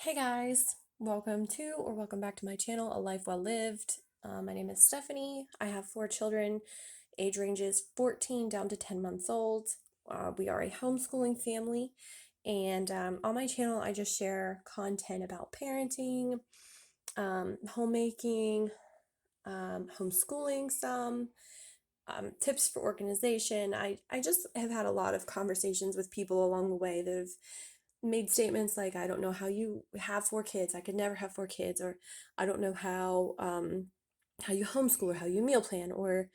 Hey guys, welcome back to my channel, A Life Well Lived. My name is Stephanie. I have 4 children, age ranges 14 down to 10 months old. We are a homeschooling family, and on my channel, I just share content about parenting, homemaking, homeschooling, some tips for organization. I just have had a lot of conversations with people along the way that have made statements like, I don't know how you have 4 kids. I could never have 4 kids, or I don't know how you homeschool or how you meal plan, or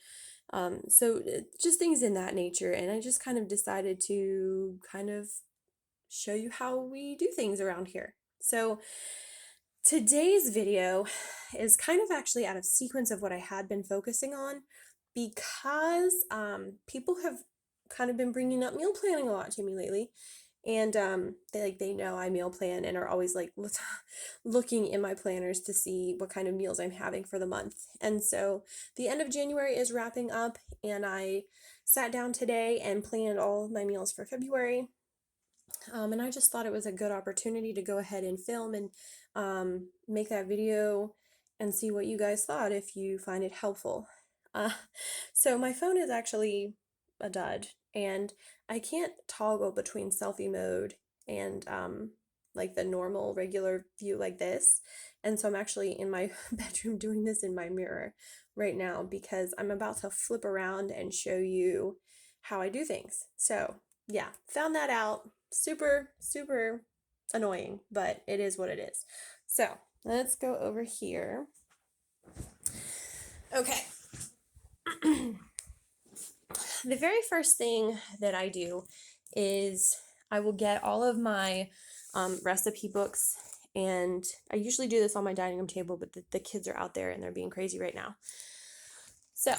just things in that nature. And I just kind of decided to kind of show you how we do things around here. So today's video is kind of actually out of sequence of what I had been focusing on because people have kind of been bringing up meal planning a lot to me lately. And they know I meal plan and are always like looking in my planners to see what kind of meals I'm having for the month. And so the end of January is wrapping up, and I sat down today and planned all of my meals for February. And I just thought it was a good opportunity to go ahead and film and make that video and see what you guys thought if you find it helpful. Uh, so my phone is actually a dud, and I can't toggle between selfie mode and like the normal regular view like this. And so I'm actually in my bedroom doing this in my mirror right now because I'm about to flip around and show you how I do things. So yeah, found that out. Super, super annoying, but it is what it is. So let's go over here. Okay. The very first thing that I do is I will get all of my recipe books, and I usually do this on my dining room table, but the kids are out there and they're being crazy right now. So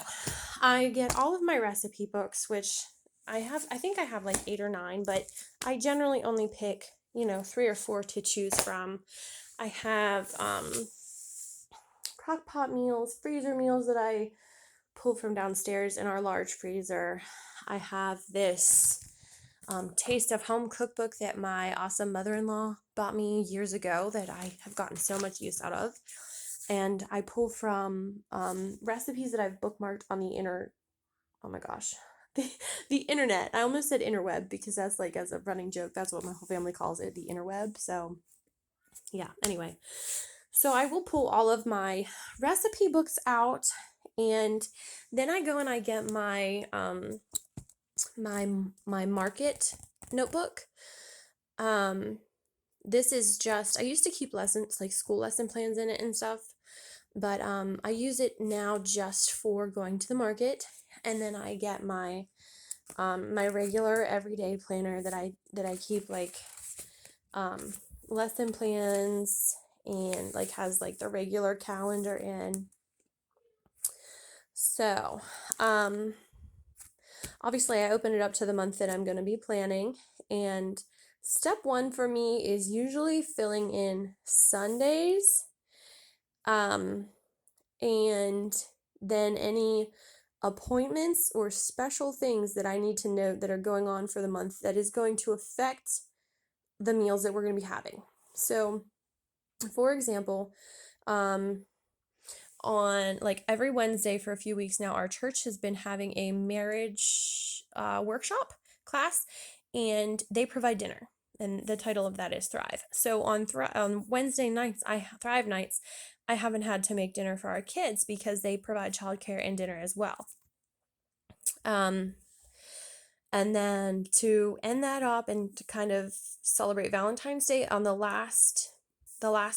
I get all of my recipe books, which I think I have like 8 or 9, but I generally only pick, 3 or 4 to choose from. I have crock pot meals, freezer meals that I pull from downstairs in our large freezer. I have this Taste of Home cookbook that my awesome mother-in-law bought me years ago that I have gotten so much use out of. And I pull from recipes that I've bookmarked on oh my gosh, the internet. I almost said interweb because that's like, as a running joke, that's what my whole family calls it, the interweb. So yeah, anyway. So I will pull all of my recipe books out, and then I go and I get my my market notebook. This is just, I used to keep lessons, like school lesson plans in it and stuff, but I use it now just for going to the market. And then I get my my regular everyday planner that I keep, like lesson plans, and like has like the regular calendar in. So obviously I open it up to the month that I'm going to be planning, and step 1 for me is usually filling in Sundays, and then any appointments or special things that I need to note that are going on for the month that is going to affect the meals that we're going to be having. So, for example, on like every Wednesday for a few weeks now, our church has been having a marriage workshop class, and they provide dinner. And the title of that is Thrive. So on Wednesday nights, Thrive nights, I haven't had to make dinner for our kids because they provide childcare and dinner as well. And then to end that up and to kind of celebrate Valentine's Day on the last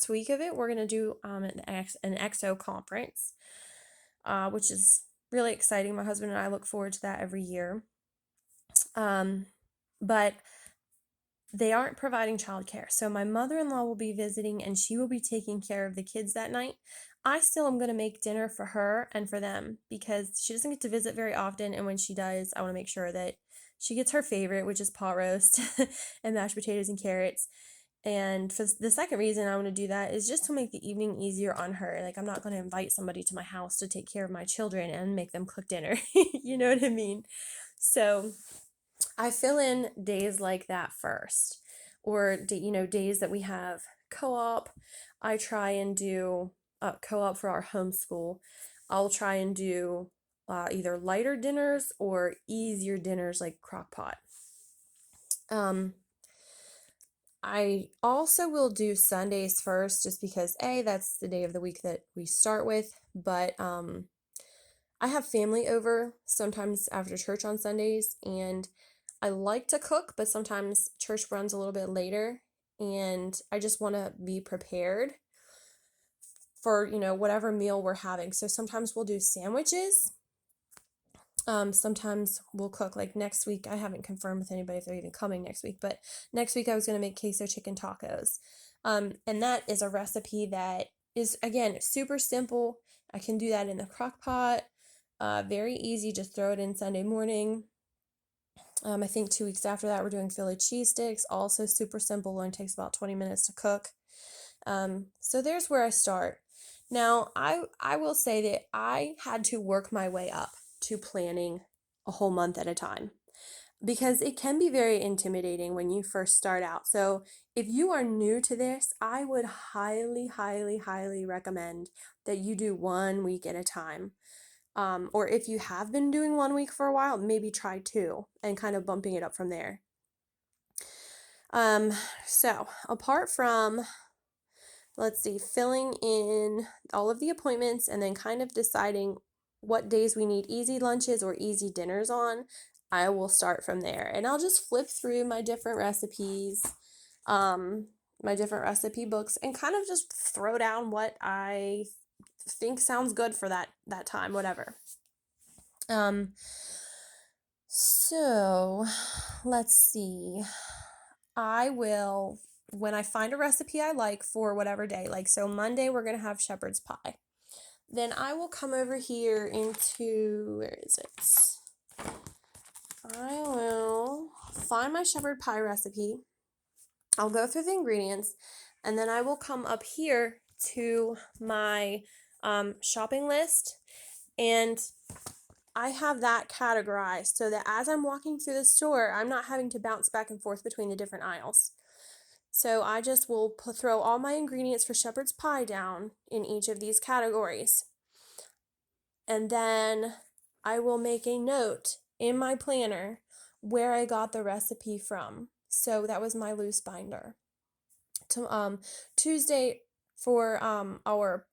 week of it, we're gonna do an XO conference, which is really exciting. My husband and I look forward to that every year. But they aren't providing childcare, so my mother-in-law will be visiting, and she will be taking care of the kids that night. I still am going to make dinner for her and for them because she doesn't get to visit very often, and when she does, I want to make sure that she gets her favorite, which is pot roast and mashed potatoes and carrots. And for the second reason I want to do that is just to make the evening easier on her. Like, I'm not going to invite somebody to my house to take care of my children and make them cook dinner. You know what I mean? So I fill in days like that first. or days that we have co-op. I try and do co-op for our homeschool. I'll try and do either lighter dinners or easier dinners like crock pot. I also will do Sundays first just because that's the day of the week that we start with, but I have family over sometimes after church on Sundays, and I like to cook, but sometimes church runs a little bit later, and I just want to be prepared for, whatever meal we're having. So sometimes we'll do sandwiches. Sometimes we'll cook, like next week. I haven't confirmed with anybody if they're even coming next week, but next week I was going to make queso chicken tacos. And that is a recipe that is, again, super simple. I can do that in the crock pot. Very easy, just throw it in Sunday morning. I think 2 weeks after that, we're doing Philly cheese sticks, also super simple, only takes about 20 minutes to cook. So there's where I start. Now, I will say that I had to work my way up to planning a whole month at a time because it can be very intimidating when you first start out. So if you are new to this, I would highly, highly, highly recommend that you do 1 week at a time. Or if you have been doing 1 week for a while, maybe try 2 and kind of bumping it up from there. So apart from, let's see, filling in all of the appointments and then kind of deciding what days we need easy lunches or easy dinners on, I will start from there. And I'll just flip through my different recipes, my different recipe books, and kind of just throw down what I think sounds good for that time, whatever. So let's see. I will, when I find a recipe I like for whatever day, like so Monday we're going to have shepherd's pie. Then I will come over here into, where is it? I will find my shepherd pie recipe. I'll go through the ingredients, and then I will come up here to my shopping list, and I have that categorized so that as I'm walking through the store, I'm not having to bounce back and forth between the different aisles. So I just will throw all my ingredients for shepherd's pie down in each of these categories. And then I will make a note in my planner where I got the recipe from. So that was my loose binder. Tuesday for our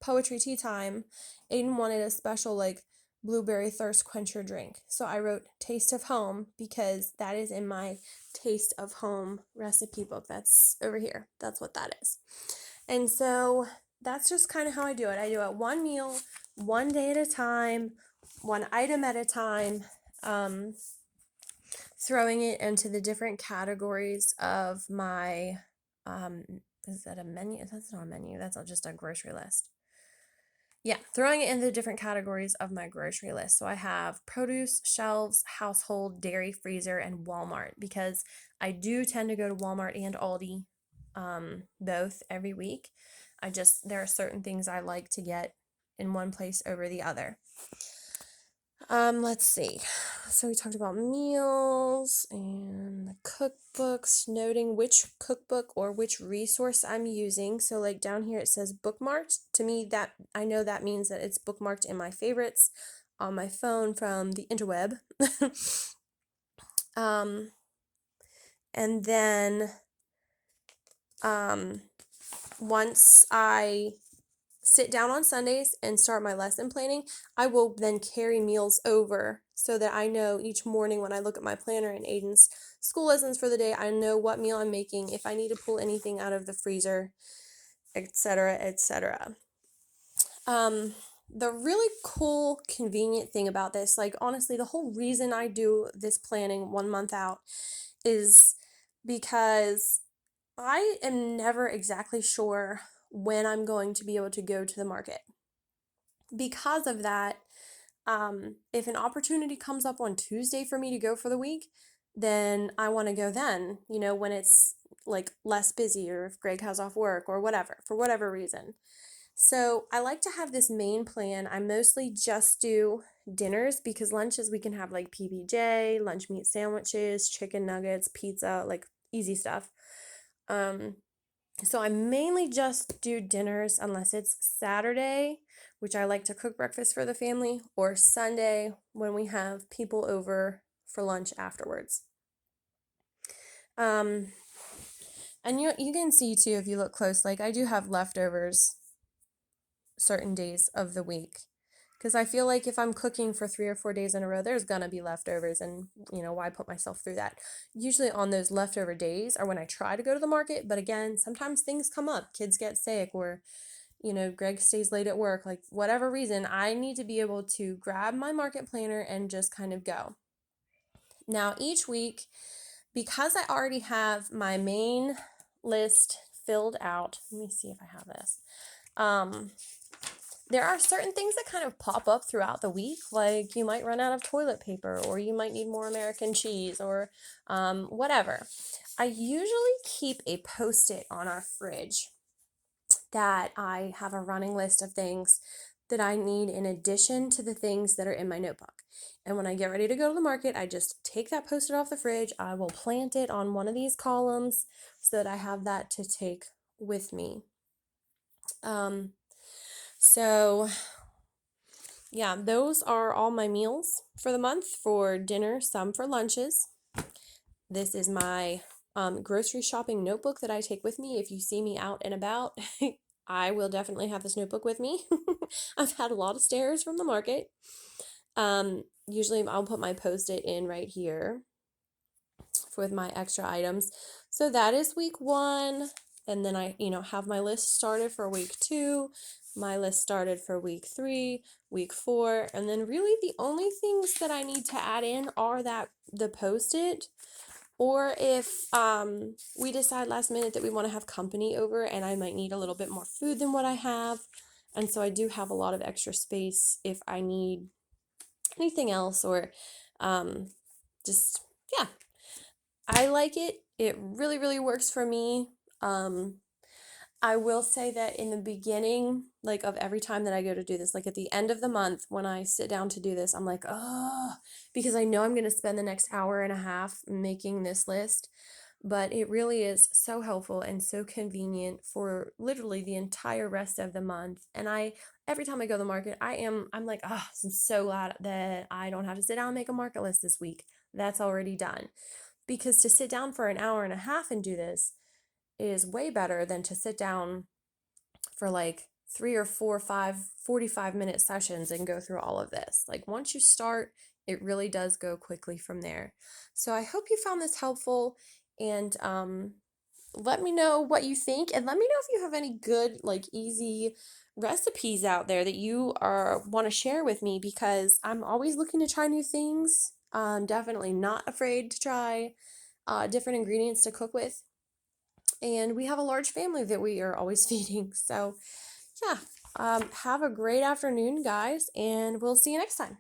poetry tea time, Aiden wanted a special like blueberry thirst quencher drink. So I wrote Taste of Home because that is in my Taste of Home recipe book. That's over here. That's what that is. And so that's just kind of how I do it. I do it one meal, one day at a time, one item at a time, throwing it into the different categories of my, is that a menu? That's not a menu. That's just a grocery list. Yeah, throwing it into the different categories of my grocery list. So I have produce, shelves, household, dairy, freezer, and Walmart because I do tend to go to Walmart and Aldi, both every week. There are certain things I like to get in one place over the other. Let's see. So we talked about meals and the cookbooks, noting which cookbook or which resource I'm using. So like down here it says bookmarked. To me, that I know that means that it's bookmarked in my favorites on my phone from the interweb. And then once I sit down on Sundays and start my lesson planning, I will then carry meals over so that I know each morning when I look at my planner and Aiden's school lessons for the day, I know what meal I'm making, if I need to pull anything out of the freezer, etc., etc. The really cool, convenient thing about this, like honestly, the whole reason I do this planning 1 month out is because I am never exactly sure when I'm going to be able to go to the market. Because of that, if an opportunity comes up on Tuesday for me to go for the week, then I want to go then, when it's like less busy or if Greg has off work or whatever, for whatever reason. So I like to have this main plan. I mostly just do dinners because lunches we can have like PBJ, lunch meat sandwiches, chicken nuggets, pizza, like easy stuff. So I mainly just do dinners unless it's Saturday, which I like to cook breakfast for the family, or Sunday when we have people over for lunch afterwards. And you can see too if you look close, like I do have leftovers certain days of the week. Because I feel like if I'm cooking for 3 or 4 days in a row, there's gonna be leftovers, and why put myself through that? Usually on those leftover days are when I try to go to the market, but again, sometimes things come up, kids get sick, or Greg stays late at work, like whatever reason, I need to be able to grab my market planner and just kind of go. Now, each week, because I already have my main list filled out, let me see if I have this. There are certain things that kind of pop up throughout the week, like you might run out of toilet paper, or you might need more American cheese, or whatever. I usually keep a Post-it on our fridge that I have a running list of things that I need in addition to the things that are in my notebook. And when I get ready to go to the market, I just take that Post-it off the fridge. I will plant it on one of these columns so that I have that to take with me. So yeah, those are all my meals for the month, for dinner, some for lunches. This is my grocery shopping notebook that I take with me. If you see me out and about, I will definitely have this notebook with me. I've had a lot of stares from the market. Usually I'll put my Post-it in right here with my extra items. So that is week 1. And then I, have my list started for week 2, my list started for week 3, week 4, and then really the only things that I need to add in are the Post-it, or if we decide last minute that we want to have company over and I might need a little bit more food than what I have. And so I do have a lot of extra space if I need anything else, or just, yeah. I like it. It really, really works for me. I will say that in the beginning, like of every time that I go to do this, like at the end of the month when I sit down to do this, I'm like, oh, because I know I'm going to spend the next hour and a half making this list. But it really is so helpful and so convenient for literally the entire rest of the month. And every time I go to the market, I'm like, oh, I'm so glad that I don't have to sit down and make a market list this week. That's already done. Because to sit down for an hour and a half and do this is way better than to sit down for like 3 or 4, 5, 45-minute sessions and go through all of this. Like once you start, it really does go quickly from there. So I hope you found this helpful, and let me know what you think, and let me know if you have any good, like easy recipes out there that you want to share with me, because I'm always looking to try new things. I'm definitely not afraid to try different ingredients to cook with. And we have a large family that we are always feeding. So yeah, have a great afternoon, guys, and we'll see you next time.